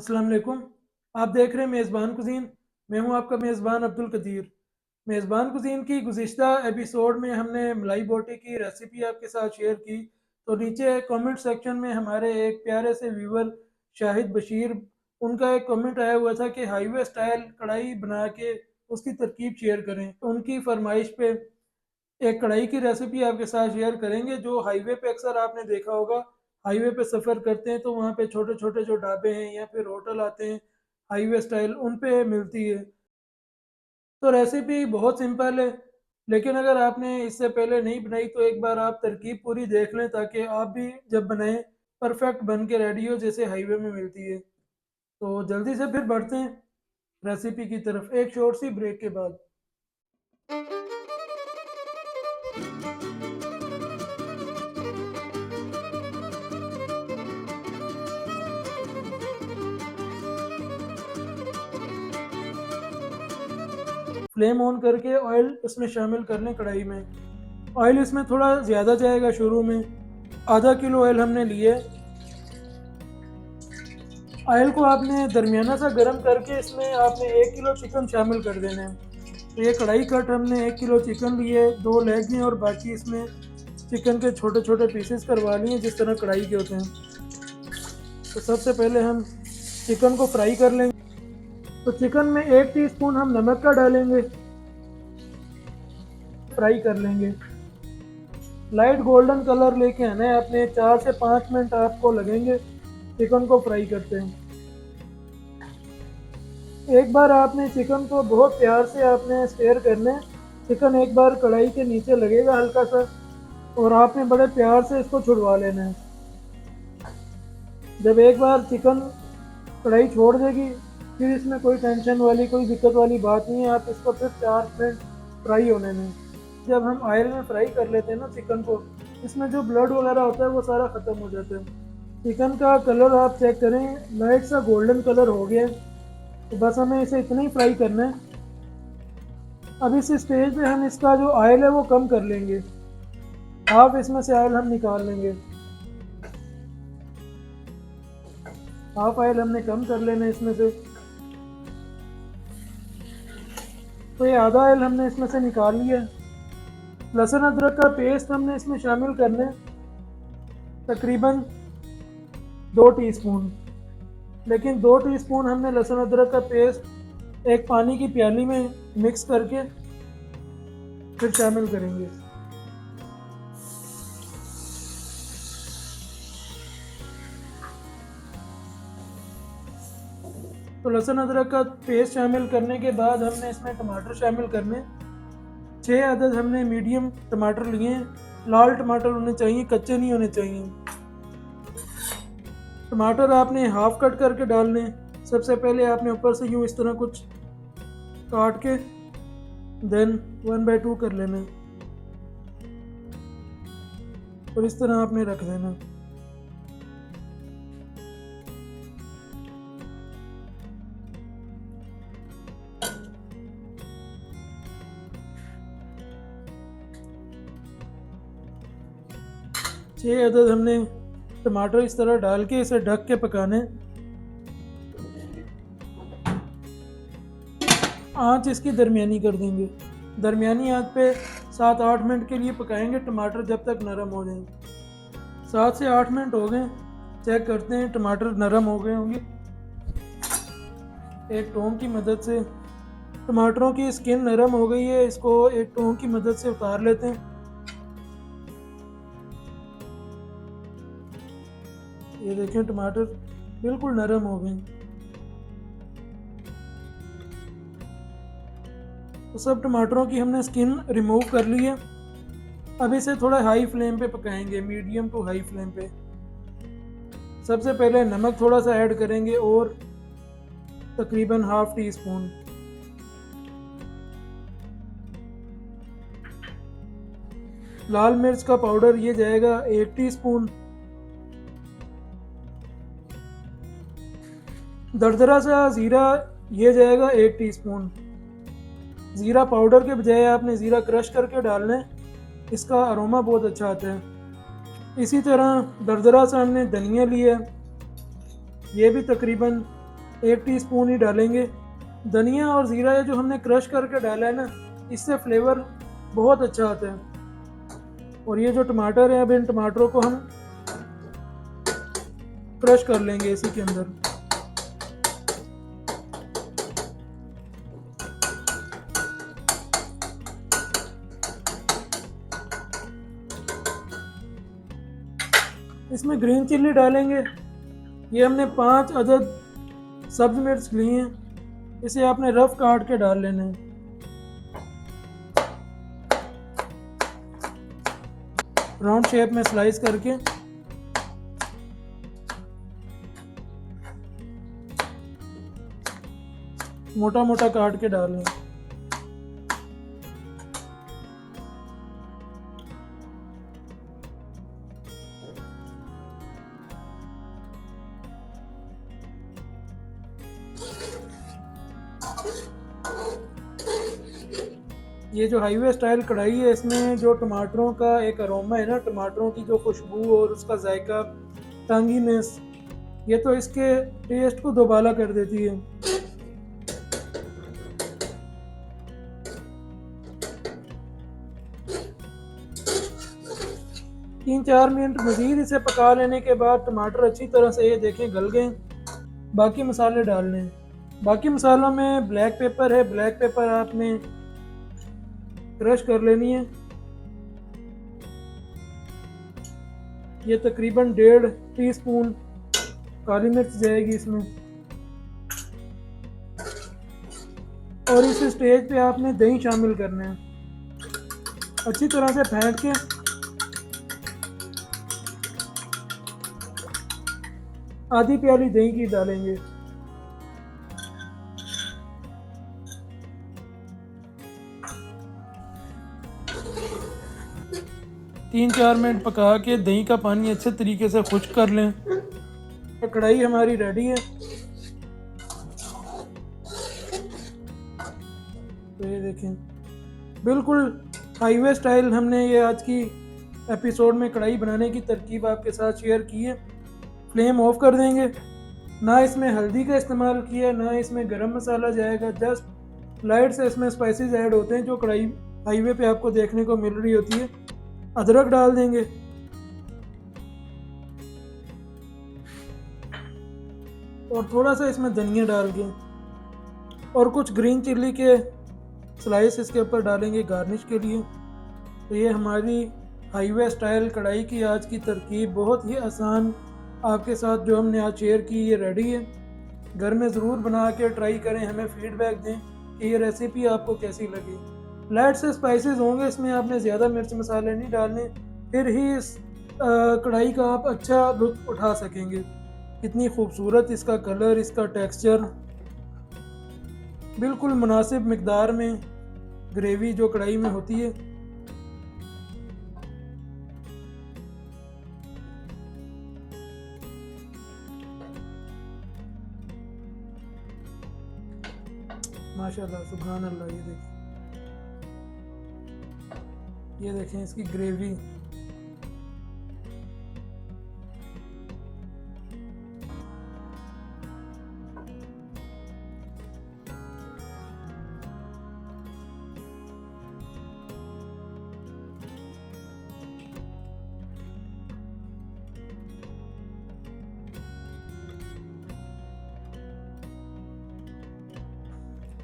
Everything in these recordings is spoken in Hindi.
अस्सलाम वालेकुम। आप देख रहे हैं मेज़बान कुज़ीन। मैं हूं आपका मेज़बान अब्दुल कदीर। मेज़बान कुज़ीन की गुज़िश्ता एपिसोड में हमने मलाई बोटी की रेसिपी आपके साथ शेयर की। तो नीचे कमेंट सेक्शन में हमारे एक प्यारे से व्यूवर शाहिद बशीर, उनका एक कमेंट आया हुआ था कि हाईवे स्टाइल कढ़ाई बना के उसकी तरकीब शेयर करें। तो उनकी फरमाइश पे एक कढ़ाई की रेसिपी आपके साथ शेयर करेंगे जो हाईवे पे अक्सर आपने देखा होगा। हाईवे पे सफ़र करते हैं तो वहाँ पे छोटे छोटे जो ढाबे हैं या फिर होटल आते हैं हाईवे स्टाइल, उन पे मिलती है। तो रेसिपी बहुत सिंपल है, लेकिन अगर आपने इससे पहले नहीं बनाई तो एक बार आप तरकीब पूरी देख लें ताकि आप भी जब बनाएं परफेक्ट बन के रेडी हो जैसे हाईवे में मिलती है। तो जल्दी से फिर बढ़ते हैं रेसिपी की तरफ एक शॉर्ट सी ब्रेक के बाद। फ्लेम ऑन करके ऑयल इसमें शामिल कर लें कढ़ाई में। ऑयल इसमें थोड़ा ज़्यादा जाएगा शुरू में। आधा किलो ऑयल हमने लिए। ऑयल को आपने दरमियाना सा गर्म करके इसमें आपने 1 किलो चिकन शामिल कर देना है। तो ये कढ़ाई कट हमने 1 किलो चिकन लिए, 2 लेग हैं और बाकी इसमें चिकन के छोटे छोटे पीसेस करवा लिए जिस तरह कढ़ाई के होते हैं। तो सबसे पहले हम चिकन को फ्राई कर लेंगे। तो चिकन में 1 टीस्पून हम नमक का डालेंगे, फ्राई कर लेंगे। लाइट गोल्डन कलर लेके आना है अपने, 4 से 5 मिनट आपको लगेंगे चिकन को फ्राई करते हैं। एक बार आपने चिकन को बहुत प्यार से आपने स्टेयर करना है। चिकन एक बार कढ़ाई के नीचे लगेगा हल्का सा और आपने बड़े प्यार से इसको छुड़वा लेना है। जब एक बार चिकन कढ़ाई छोड़ देगी फिर इसमें कोई टेंशन वाली कोई दिक्कत वाली बात नहीं है। आप इसको फिर 4 मिनट फ्राई होने दें। जब हम ऑयल में फ्राई कर लेते हैं ना चिकन को, इसमें जो ब्लड वगैरह होता है वो सारा ख़त्म हो जाता है। चिकन का कलर आप चेक करें, लाइट सा गोल्डन कलर हो गया है। तो बस हमें इसे इतना ही फ्राई करना है। अब इस स्टेज पे हम इसका जो ऑयल है वो कम कर लेंगे। हाफ इसमें से ऑयल हम निकाल लेंगे। हाफ ऑयल हमने कम कर लेना है इसमें से। तो ये आधा ऑयल हमने इसमें से निकाल लिया। लहसुन अदरक का पेस्ट हमने इसमें शामिल करना है, तकरीबन 2 टीस्पून। लेकिन 2 टीस्पून हमने लहसुन अदरक का पेस्ट एक पानी की प्याली में मिक्स करके फिर शामिल करेंगे। तो लहसुन अदरक का पेस्ट शामिल करने के बाद हमने इसमें टमाटर शामिल करने। 6 अदद हमने मीडियम टमाटर लिए हैं। लाल टमाटर होने चाहिए, कच्चे नहीं होने चाहिए। टमाटर आपने हाफ कट करके डालने। सबसे पहले आपने ऊपर से यूँ इस तरह कुछ काट के देन 1/2 कर लेना और इस तरह आपने रख देना। छः अदद हमने टमाटर इस तरह डाल के इसे ढक के पकाने। आँच इसकी दरमियानी कर देंगे। दरमियानी आँच पे 7-8 मिनट के लिए पकाएंगे टमाटर जब तक नरम हो जाए। 7 से 8 मिनट हो गए। चेक करते हैं टमाटर नरम हो गए होंगे। एक टोंग की मदद से टमाटरों की स्किन नरम हो गई है, इसको एक टोंग की मदद से उतार लेते हैं। ये देखें टमाटर बिल्कुल नरम हो गए। तो सब टमाटरों की हमने स्किन रिमूव कर ली है। अब इसे थोड़ा हाई फ्लेम पे पकाएंगे, मीडियम टू हाई फ्लेम पे। सबसे पहले नमक थोड़ा सा ऐड करेंगे और तकरीबन ½ टीस्पून। लाल मिर्च का पाउडर ये जाएगा 1 टीस्पून। दरदरा सा ज़ीरा ये जाएगा 1 टीस्पून। ज़ीरा पाउडर के बजाय आपने ज़ीरा क्रश करके डालना है, इसका अरोमा बहुत अच्छा आता है। इसी तरह दरदरा सा हमने धनिया लिया, ये भी तकरीबन 1 टीस्पून ही डालेंगे। धनिया और ज़ीरा जो हमने क्रश करके डाला है ना, इससे फ्लेवर बहुत अच्छा आता है। और ये जो टमाटर है, अब इन टमाटरों को हम क्रश कर लेंगे इसी के अंदर। इसमें ग्रीन चिल्ली डालेंगे। ये हमने 5 अदद सब्ज मिर्च ली हैं, इसे आपने रफ काट के डाल लेना है। राउंड शेप में स्लाइस करके मोटा मोटा काट के डाल लें। ये जो हाईवे स्टाइल कढ़ाई है, इसमें जो टमाटरों का एक अरोमा है ना, टमाटरों की जो खुशबू और उसका जायका, टांगीनेस, ये तो इसके टेस्ट को दोबाला कर देती है। 3-4 मिनट मज़ीद इसे पका लेने के बाद टमाटर अच्छी तरह से ये देखें गल गए। बाकी मसाले डालने हैं। बाकी मसालों में ब्लैक पेपर है, ब्लैक पेपर आपने क्रश कर लेनी है। ये तकरीबन 1.5 टीस्पून काली मिर्च जाएगी इसमें। और इस स्टेज पे आपने दही शामिल करना है। अच्छी तरह से फेंट के आधी प्याली दही की डालेंगे। 3-4 मिनट पका के दही का पानी अच्छे तरीके से खुश्क कर लें। तो कढ़ाई हमारी रेडी है। तो ये देखें, बिल्कुल हाईवे स्टाइल हमने ये आज की एपिसोड में कढ़ाई बनाने की तरकीब आपके साथ शेयर की है। फ्लेम ऑफ कर देंगे। ना इसमें हल्दी का इस्तेमाल किया, ना इसमें गरम मसाला जाएगा। जस्ट लाइट से इसमें स्पाइसेस ऐड होते हैं जो कढ़ाई हाईवे पे आपको देखने को मिल रही होती है। अदरक डाल देंगे और थोड़ा सा इसमें धनिया डाल के और कुछ ग्रीन चिल्ली के स्लाइस इसके ऊपर डालेंगे गार्निश के लिए। तो ये हमारी हाईवे स्टाइल कढ़ाई की आज की तरकीब बहुत ही आसान आपके साथ जो हमने आज शेयर की, ये रेडी है। घर में ज़रूर बना के ट्राई करें, हमें फीडबैक दें कि ये रेसिपी आपको कैसी लगी। लाइट से स्पाइसेस होंगे इसमें, आपने ज़्यादा मिर्च मसाले नहीं डालने, फिर ही इस कढ़ाई का आप अच्छा लुत्फ़ उठा सकेंगे। कितनी खूबसूरत इसका कलर, इसका टेक्सचर, बिल्कुल मुनासिब मिकदार में ग्रेवी जो कढ़ाई में होती है। माशाल्लाह, सुभान अल्लाह। ये देखें इसकी ग्रेवी।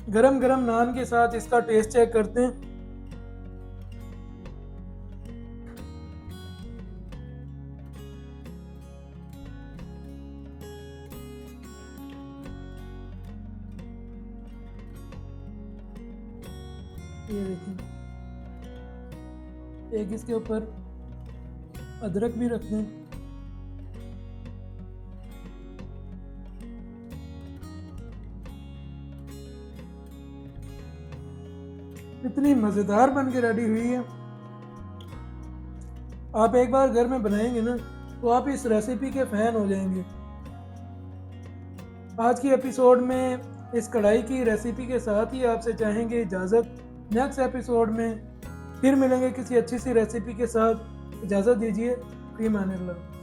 गरम गरम नान के साथ इसका टेस्ट चेक करते हैं। ये देखें, एक इसके ऊपर अदरक भी रख दें। इतनी मज़ेदार बन के रेडी हुई है। आप एक बार घर में बनाएंगे ना तो आप इस रेसिपी के फ़ैन हो जाएंगे। आज की एपिसोड में इस कढ़ाई की रेसिपी के साथ ही आपसे चाहेंगे इजाज़त। नेक्स्ट एपिसोड में फिर मिलेंगे किसी अच्छी सी रेसिपी के साथ। इजाज़त दीजिए। फ़ी अमान अल्लाह।